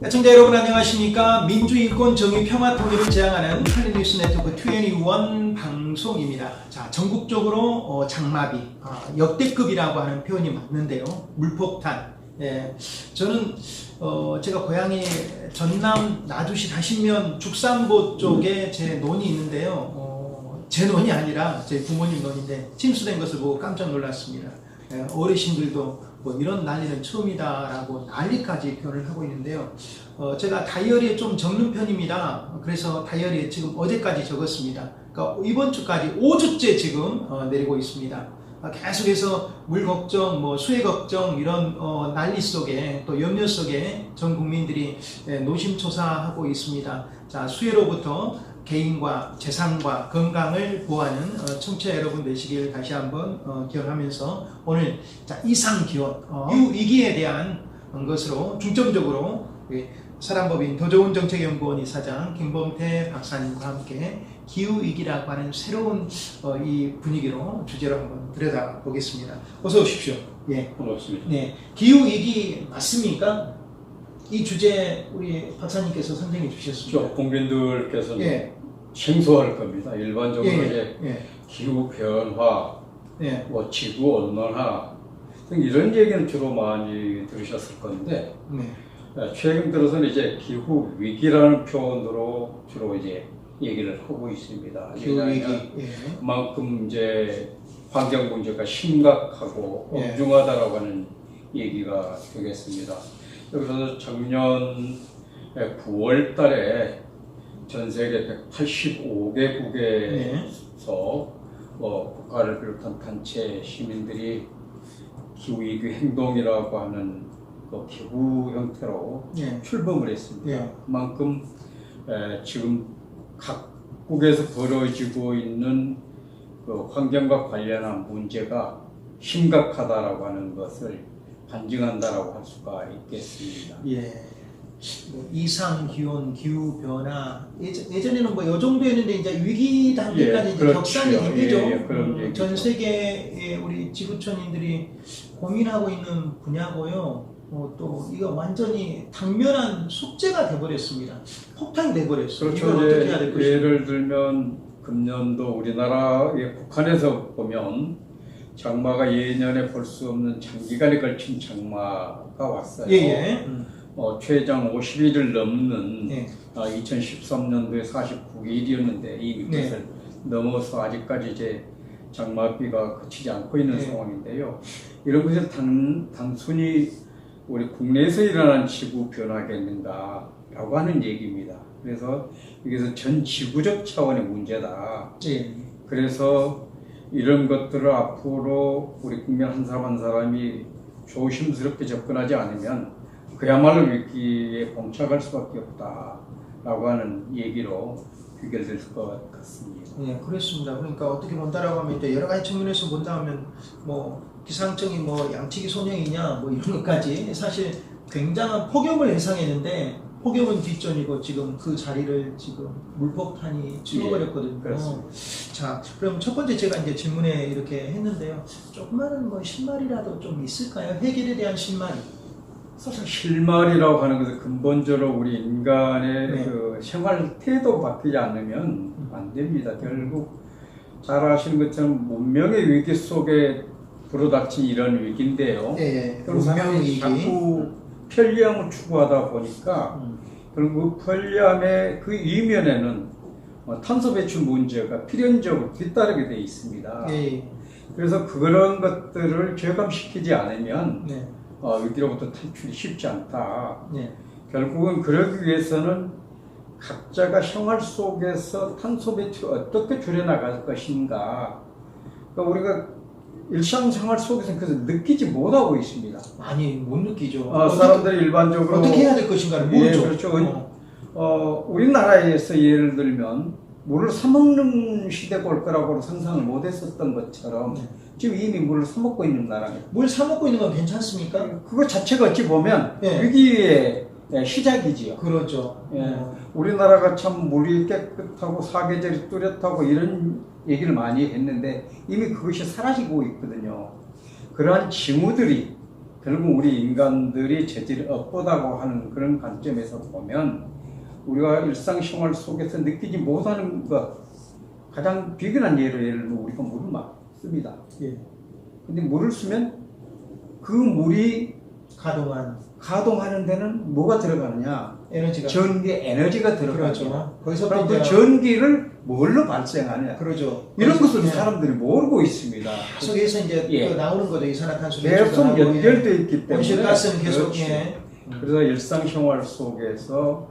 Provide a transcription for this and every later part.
애청자 여러분 안녕하십니까? 민주인권 정의평화통일을 지향하는 한인뉴스 네트워크 21 방송입니다. 자, 전국적으로 장마비, 역대급이라고 하는 표현이 맞는데요. 물폭탄. 예, 저는 제가 고향이 전남 나주시 다신면 죽산보 쪽에 제 논이 있는데요. 제 논이 아니라 제 부모님 논인데 침수된 것을 보고 깜짝 놀랐습니다. 예, 어르신들도 뭐 이런 난리는 처음이다라고 난리까지 표현을 하고 있는데요. 제가 다이어리에 좀 적는 편입니다. 그래서 다이어리에 지금 어제까지 적었습니다. 그러니까 이번 주까지 5주째 지금 내리고 있습니다. 계속해서 물 걱정, 뭐 수해 걱정 이런 난리 속에 또 염려 속에 전 국민들이 노심초사하고 있습니다. 자, 수해로부터 개인과 재산과 건강을 보호하는 청취자 여러분 되시길 다시 한번 기원하면서 오늘 자, 이상기온, 기후위기에 대한 것으로 중점적으로 사람법인 더 좋은 정책연구원 이사장 김범태 박사님과 함께 기후위기라고 하는 새로운 이 분위기로 주제로 한번 들여다보겠습니다. 어서 오십시오. 예. 반갑습니다. 네. 기후위기 맞습니까? 이 주제 우리 박사님께서 선정해 주셨습니다. 국민들께서는 예. 생소할 겁니다. 일반적으로 예. 이제 예. 기후 변화, 예. 뭐 지구 온난화 등 이런 얘기는 주로 많이 들으셨을 건데 네. 최근 들어서는 이제 기후 위기라는 표현으로 주로 이제 얘기를 하고 있습니다. 기후위기. 예. 그만큼 이제 환경 문제가 심각하고 예. 엄중하다라고 하는 얘기가 되겠습니다. 그래서 작년 9월 달에 전 세계 185개국에서 네. 국가를 비롯한 단체 시민들이 기후위기 행동이라고 하는 그 기후 형태로 예. 출범을 했습니다. 예. 그만큼 지금 각국에서 벌어지고 있는 그 환경과 관련한 문제가 심각하다라고 하는 것을 반증한다라고 할 수가 있겠습니다. 예. 뭐 이상 기온, 기후 변화 예전에는 뭐 이 정도였는데 이제 위기 단계까지 이제 그렇죠. 격상이 된 거죠. 그런 얘기죠. 전 세계의 우리 지구촌인들이 고민하고 있는 분야고요. 또 이거 완전히 당면한 숙제가 돼버렸습니다. 폭탄이 돼버렸어요. 그렇죠. 이걸 어떻게 해야 될 것인가? 예를 들면 금년도 우리나라의 북한에서 보면 장마가 예년에 볼 수 없는 장기간에 걸친 장마가 왔어요. 예. 최장 50일을 넘는 예. 2013년도에 49일이었는데 이미 네. 그것을 넘어서 아직까지 이제 장마비가 그치지 않고 있는 네. 상황인데요. 이런 것을 단순히 우리 국내에서 일어난 지구 변화겠는가라고 하는 얘기입니다. 그래서 여기서 전 지구적 차원의 문제다. 예. 그래서 이런 것들을 앞으로 우리 국민 한 사람 한 사람이 조심스럽게 접근하지 않으면 그야말로 위기에 봉착할 수밖에 없다라고 하는 얘기로 귀결될 것 같습니다. 네, 그렇습니다. 그러니까 어떻게 본다라고 하면 이제 여러 가지 측면에서 본다면 뭐 기상청이 뭐 양치기 소명이냐 뭐 이런 것까지 사실 굉장한 폭염을 예상했는데 폭염은 뒷전이고 지금 그 자리를 지금 물폭탄이 찍어버렸거든요. 그렇습니다. 자, 그럼 첫 번째 제가 이제 질문에 이렇게 했는데요. 조그마한 뭐 실마리라도 좀 있을까요? 해결에 대한 실마리. 사실 실마리라고 하는 것은 근본적으로 우리 인간의 네. 그 생활 태도 바뀌지 않으면 안 됩니다. 결국 잘 아시는 것처럼 문명의 위기 속에 불어닥친 이런 위기인데요. 예, 그럼 문명 사람이 위기. 자꾸 편리함을 추구하다 보니까 그리고 그 편리함의 그 이면에는 탄소 배출 문제가 필연적으로 뒤따르게 돼 있습니다. 예. 그래서 그런 것들을 저감시키지 않으면 네. 위기로부터 탈출이 쉽지 않다. 네. 결국은 그러기 위해서는 각자가 생활 속에서 탄소 배출을 어떻게 줄여나갈 것인가. 그러니까 우리가 일상생활 속에서는 그것을 느끼지 못하고 있습니다. 많이 못 느끼죠. 사람들이 일반적으로 어떻게 해야 될 것인가를 모르죠. 그렇죠. 우리나라에서 예를 들면 물을 사먹는 시대가 올 거라고 상상을 못했었던 것처럼 지금 이미 물을 사먹고 있는 나라입니다. 물 사 먹고 있는 건 괜찮습니까? 그거 자체가 어찌 보면 네. 위기의 시작이지요. 그렇죠. 우리나라가 참 물이 깨끗하고 사계절이 뚜렷하고 이런 얘기를 많이 했는데 이미 그것이 사라지고 있거든요. 그러한 징후들이 결국 우리 인간들이 재질이 업보다고 하는 그런 관점에서 보면 우리가 일상생활 속에서 느끼지 못하는 것 가장 비근한 예를 들면 우리가 물을 막 씁니다. 예. 근데 물을 쓰면 그 물이 가동하는 데는 뭐가 들어가느냐? 에너지가. 전기 에너지가 들어가죠. 그렇죠. 거기서 그럼 그 전기를 뭘로 발생하냐? 그러죠. 이런 것을 예. 사람들이 모르고 있습니다. 계속해서 이제 예. 또 나오는 거죠. 이산화탄소 계속 연결되어 있기 때문에. 온실가스는 계속. 그렇죠. 예. 그래서 일상생활 속에서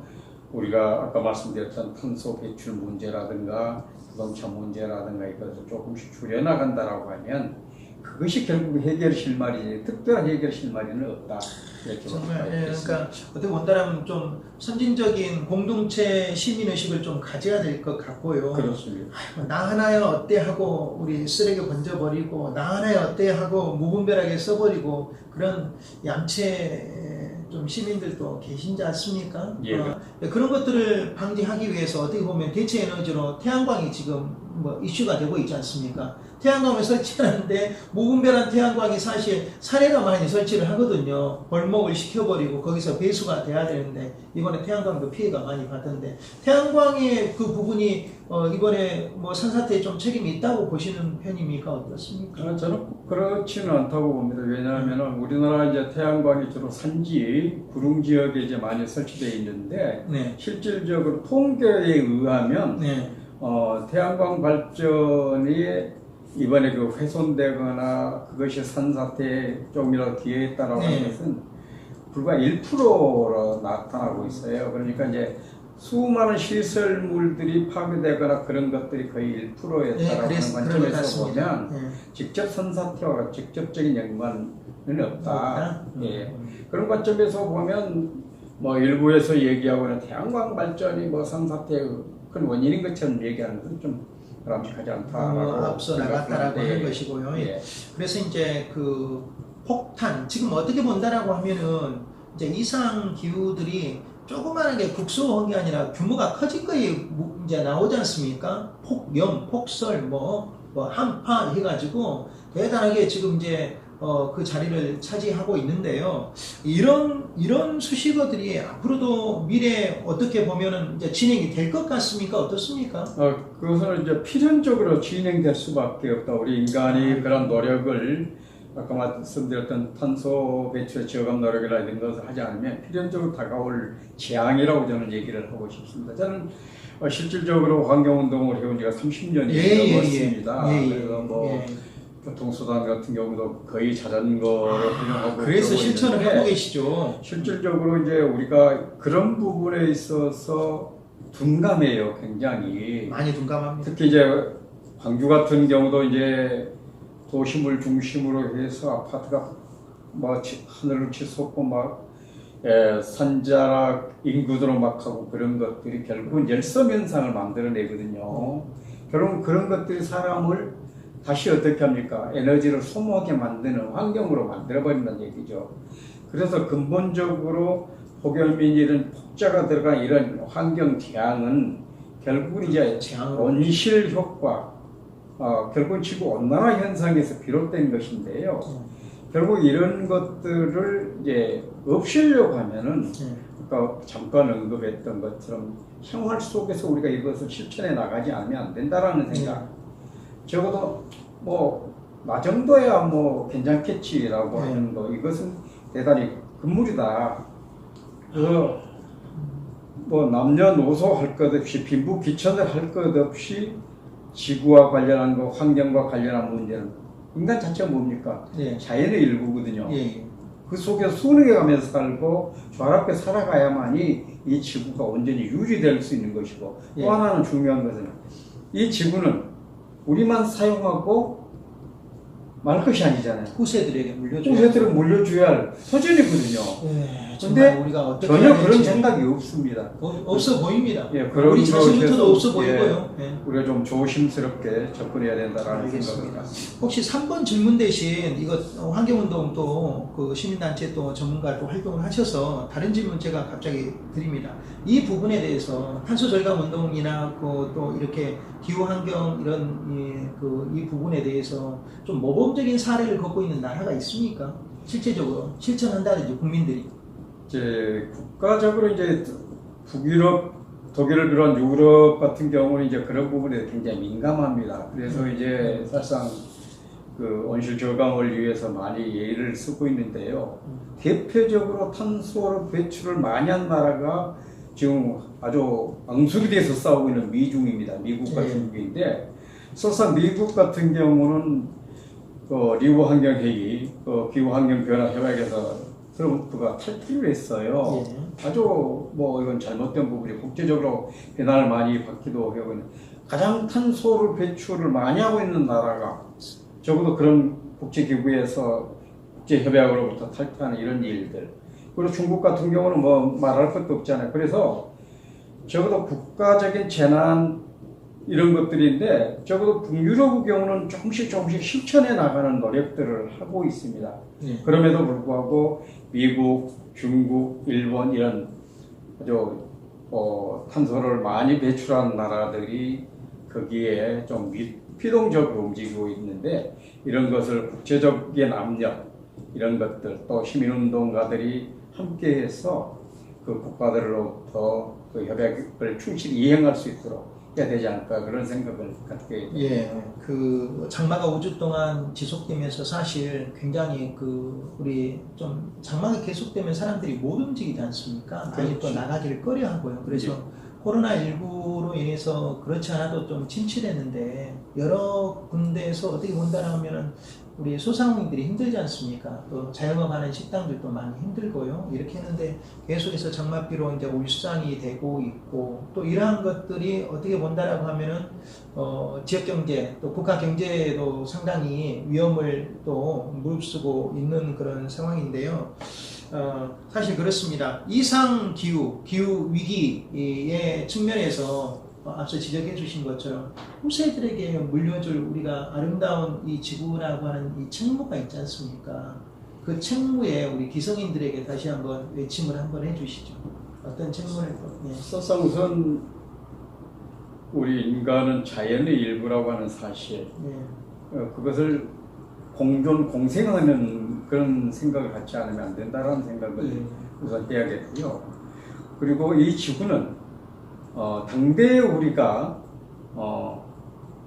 우리가 아까 말씀드렸던 탄소 배출 문제라든가 자동차 문제라든가 이것을 조금씩 줄여나간다라고 하면 그것이 결국 해결 실마리지 특별한 해결 실마리는 없다. 이렇게 정말 그러니까 어떻게 본다면 좀 선진적인 공동체 시민의식을 좀 가져야 될 것 같고요. 그렇습니다. 나 하나야 어때 하고 우리 쓰레기 번져버리고 나 하나야 어때 하고 무분별하게 써버리고 그런 얌체 좀 시민들도 계신지 않습니까? 예. 그런 것들을 방지하기 위해서 어떻게 보면 대체 에너지로 태양광이 지금 뭐 이슈가 되고 있지 않습니까? 태양광을 설치하는데 무분별한 태양광이 사실 사례가 많이 설치를 하거든요. 벌목을 시켜버리고 거기서 배수가 돼야 되는데 이번에 태양광도 피해가 많이 받던데 태양광의 그 부분이 이번에 뭐 산사태에 좀 책임이 있다고 보시는 편입니까? 어떻습니까? 저는 그렇지는 않다고 봅니다. 왜냐하면 우리나라 이제 태양광이 주로 산지 구릉 지역에 이제 많이 설치되어 있는데 네. 실질적으로 통계에 의하면 네. 태양광 발전이 이번에 그 훼손되거나 그것이 산사태에 조금이라도 기여했다라고 하는 네. 것은 불과 1%로 나타나고 있어요. 그러니까 이제 수많은 시설물들이 파괴되거나 그런 것들이 거의 1%였다라고 하는 관점에서 보면 직접 산사태와 직접적인 연관은 없다. 예. 그런 관점에서 보면 뭐 일부에서 얘기하고는 태양광 발전이 뭐 산사태의 큰 원인인 것처럼 얘기하는 것은 좀 바람직하지 않다라고 앞서 나갔다라고 하는 것이고요. 예. 그래서 이제 그 폭탄 지금 어떻게 본다라고 하면은 이제 이상 기후들이 조그마하게 국소한 게 아니라 규모가 커진 거에 이제 나오지 않습니까? 폭염, 폭설, 뭐 한파 해가지고 대단하게 지금 이제 그 자리를 차지하고 있는데요. 이런 수식어들이 앞으로도 미래에 어떻게 보면은 이제 진행이 될 것 같습니까? 어떻습니까? 그것은 이제 필연적으로 진행될 수밖에 없다. 우리 인간이 그런 노력을 아까 말씀드렸던 탄소 배출의 저감 노력이나 이런 것을 하지 않으면 필연적으로 다가올 재앙이라고 저는 얘기를 하고 싶습니다. 저는 실질적으로 환경운동을 해온 지가 30년이 넘었습니다. 그래서 뭐 교통수단 같은 경우도 거의 자전거를 활용하고 그래서 실천을 하고 계시죠. 실질적으로 이제 우리가 그런 부분에 있어서 둔감해요. 굉장히 많이 둔감합니다. 특히 이제 광주 같은 경우도 이제 도심을 중심으로 해서 아파트가 뭐 하늘을 치솟고 막 산자락 인구도로 막 하고 그런 것들이 결국은 열섬 현상을 만들어내거든요. 결국은 그런 것들이 사람을 다시 어떻게 합니까? 에너지를 소모하게 만드는 환경으로 만들어버린다는 얘기죠. 그래서 근본적으로 폭염이나 이런 폭자가 들어간 이런 환경 재앙은 결국은 이제 온실 효과, 결국 지구 온난화 현상에서 비롯된 것인데요. 결국 이런 것들을 이제 없애려고 하면은 아까 잠깐 언급했던 것처럼 생활 속에서 우리가 이것을 실천해 나가지 않으면 안 된다라는 생각. 적어도 뭐 나 정도야 뭐 괜찮겠지라고 하는 거 이것은 대단히 금물이다. 뭐 남녀노소 할 것 없이 빈부 귀천을 할 것 없이 지구와 관련한 거 환경과 관련한 문제는 인간 자체가 뭡니까? 자연의 일부거든요. 그 속에서 순응해 가면서 살고 조화롭게 살아가야만이 이 지구가 온전히 유지될 수 있는 것이고 또 하나는 중요한 것은 이 지구는 우리만 사용하고 말 것이 아니잖아요. 후세들에게 물려줘야 할 토전이거든요. 근데 우리가 전혀 그런 생각이 없습니다. 없어 보입니다. 그런 우리 자신부터도 없어 보이고요. 우리가 좀 조심스럽게 접근해야 된다라는 생각입니다. 혹시 3번 질문 대신 이거 환경운동 또 그 시민단체 또 전문가 또 활동을 하셔서 다른 질문 제가 갑자기 드립니다. 이 부분에 대해서 탄소 절감 운동이나 또 이렇게 기후 환경 이런 이 부분에 대해서 좀 모범적인 사례를 갖고 있는 나라가 있습니까? 실제적으로 실천한다든지 국민들이. 이제 국가적으로 이제 북유럽, 독일을 비롯한 유럽 같은 경우는 이제 그런 부분에 굉장히 민감합니다. 그래서 이제 사실상 그 온실 저감을 위해서 많이 예의를 쓰고 있는데요. 대표적으로 탄소 배출을 많이 한 나라가 지금 아주 앙숙이 돼서 싸우고 있는 미중입니다. 미국 같은 경우인데, 사실상 미국 같은 경우는 리우 환경회의, 기후 환경 변화 협약에서 트럼프가 탈퇴를 했어요. 아주 뭐 이건 잘못된 부분이 국제적으로 비난을 많이 받기도 하고, 가장 탄소를 배출을 많이 하고 있는 나라가 적어도 그런 국제기구에서 국제협약으로부터 탈퇴하는 이런 일들. 그리고 중국 같은 경우는 뭐 말할 것도 없잖아요. 그래서 적어도 국가적인 재난 이런 것들인데, 적어도 북유럽의 경우는 조금씩 실천해 나가는 노력들을 하고 있습니다. 그럼에도 불구하고 미국, 중국, 일본 이런 아주 탄소를 많이 배출한 나라들이 거기에 좀 피동적으로 움직이고 있는데, 이런 것을 국제적인 압력 이런 것들 또 시민운동가들이 함께해서 그 국가들로부터 그 협약을 충실히 이행할 수 있도록 해야 되지 않을까, 그런 생각을 갖게 됩니다. 예, 그 장마가 5주 동안 지속되면서 사실 굉장히 우리 좀 장마가 계속되면 사람들이 못 움직이지 않습니까? 아니 또 나가기를 꺼려하고요. 그래서 코로나19로 인해서 그렇지 않아도 좀 침체됐는데, 여러 군데에서 어떻게 본다라면은 우리 소상공인들이 힘들지 않습니까? 또 자영업하는 식당들도 많이 힘들고요. 이렇게 했는데 계속해서 장맛비로 이제 울상이 되고 있고, 또 이러한 것들이 어떻게 본다라고 하면은 지역 경제 또 국가 경제에도 상당히 위험을 또 무릅쓰고 있는 그런 상황인데요. 사실 그렇습니다. 이상 기후 위기의 측면에서 앞서 지적해 주신 것처럼 후세들에게 물려줄 우리가 아름다운 이 지구라고 하는 이 책무가 있지 않습니까? 그 책무에 우리 기성인들에게 다시 한번 외침을 한번 해주시죠. 어떤 책무를 또? 사실상 우선 우리 인간은 자연의 일부라고 하는 사실, 그것을 공생하는 그런 생각을 갖지 않으면 안 된다라는 생각을 우선 해야겠고요. 그리고 이 지구는 당대에 우리가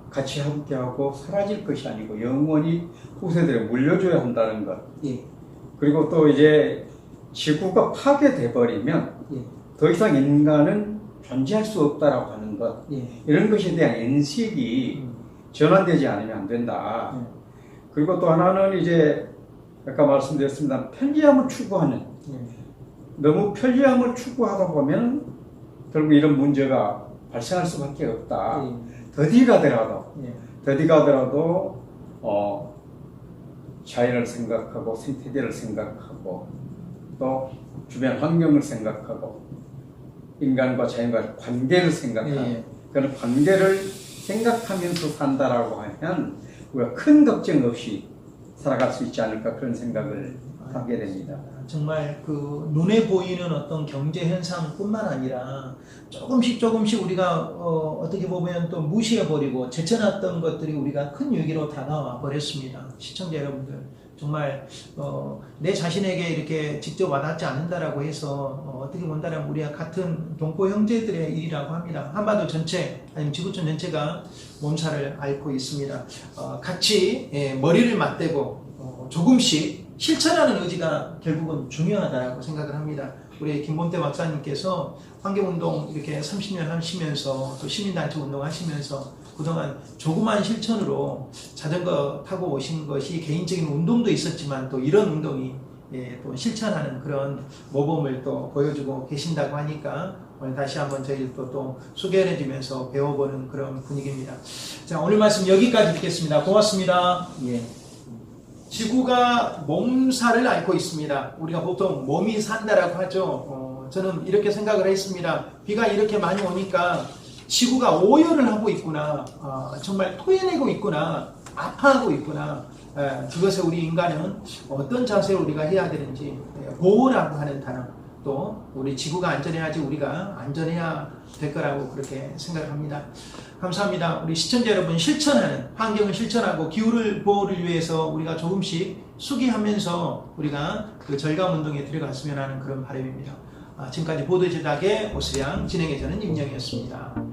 같이 함께하고 사라질 것이 아니고 영원히 후세들에 물려줘야 한다는 것. 그리고 또 이제 지구가 파괴돼 버리면 더 이상 인간은 존재할 수 없다라고 하는 것. 이런 것에 대한 인식이 전환되지 않으면 안 된다. 그리고 또 하나는 이제 아까 말씀드렸습니다. 편리함을 추구하는, 너무 편리함을 추구하다 보면 결국 이런 문제가 발생할 수밖에 없다. 더디 가더라도 자연을 생각하고 생태계를 생각하고 또 주변 환경을 생각하고 인간과 자연과의 관계를 생각하는 그런 관계를 생각하면서 산다라고 하면 우리가 큰 걱정 없이 살아갈 수 있지 않을까, 그런 생각을 하게 됩니다. 정말 그 눈에 보이는 어떤 경제 현상뿐만 아니라 조금씩 우리가 어떻게 보면 또 무시해버리고 제쳐놨던 것들이 우리가 큰 위기로 다가와 버렸습니다. 시청자 여러분들, 정말 내 자신에게 이렇게 직접 와닿지 않는다라고 해서 어떻게 본다면 우리가 같은 동포 형제들의 일이라고 합니다. 한반도 전체 아니면 지구촌 전체가 몸살을 앓고 있습니다. 같이 머리를 맞대고 조금씩 실천하는 의지가 결국은 중요하다고 생각을 합니다. 우리 김본태 박사님께서 환경운동 이렇게 30년 하시면서 또 시민단체 운동 하시면서 그동안 조그만 실천으로 자전거 타고 오신 것이 개인적인 운동도 있었지만 또 이런 운동이 또 실천하는 그런 모범을 또 보여주고 계신다고 하니까 오늘 다시 한번 저희를 또 소개해 주면서 배워보는 그런 분위기입니다. 자, 오늘 말씀 여기까지 듣겠습니다. 고맙습니다. 지구가 몸살을 앓고 있습니다. 우리가 보통 몸이 산다라고 하죠. 저는 이렇게 생각을 했습니다. 비가 이렇게 많이 오니까 지구가 오열을 하고 있구나, 정말 토해내고 있구나, 아파하고 있구나. 그것에 우리 인간은 어떤 자세로 우리가 해야 되는지, 보호라고 하는 단어, 또 우리 지구가 안전해야지 우리가 안전해야 될 거라고 그렇게 생각을 합니다. 감사합니다. 우리 시청자 여러분, 실천하는, 환경을 실천하고 기후를 보호를 위해서 우리가 조금씩 수기하면서 우리가 그 절감 운동에 들어갔으면 하는 그런 바람입니다. 지금까지 보도제작의 오수양, 진행의 저는 임영이었습니다.